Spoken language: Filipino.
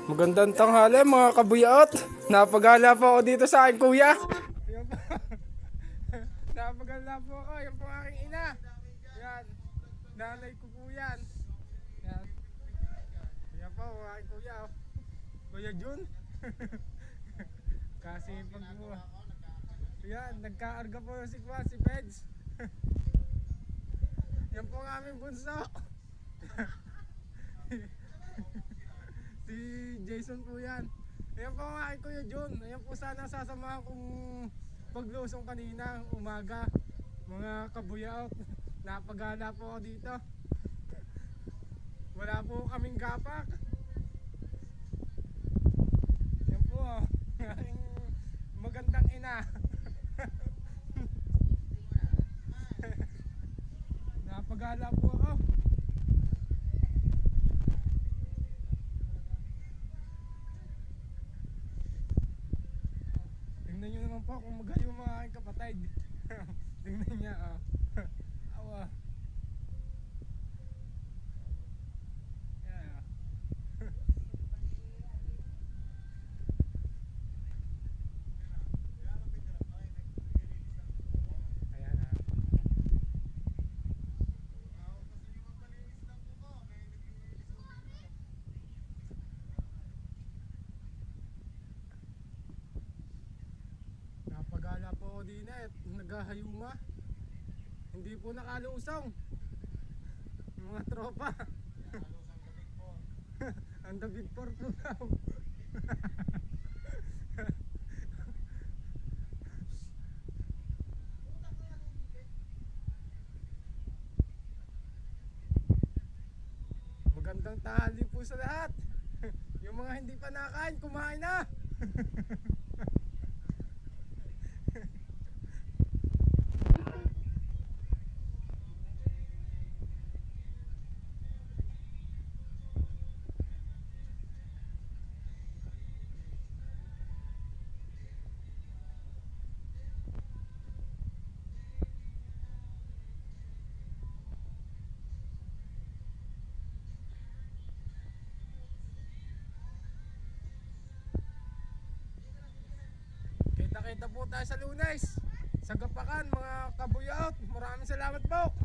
Magandang tanghali mga kabuyot. Napagala po ako dito sa akin kuya. Yan po. Napagala po ako. Yan po aking ina. Yan. Nanay ko po yan. Yan. Yan po aking kuya. Oh. Kuya Jun. Kasi pag mo. Yan. Nagkaarga po si Peds. Yan po ang aming bunso. Si Jason po yan. Ayan po nga kay Kuya John. Ayan po sana sasamahan kong paglusong kanina umaga. Mga kabuyaot. Napagala po ako dito. Wala po kaming gapak. Ayan po oh. Aking magandang ina. Napagala po ako. Tingnan nyo naman po kung magaling yung mga aking kapatid. Tingnan niya oh. Awa. Yeah. Ayan ah. Napagala po ako din eh, naghahayuma. Hindi po nakalusong. Mga tropa. Ang the big four po daw. Magandang tanghali po sa lahat. Yung mga hindi pa nakain, kumain na. Kita-kita po tayo sa Lunes. Sa Gapakan mga kabuyaot. Maraming salamat po.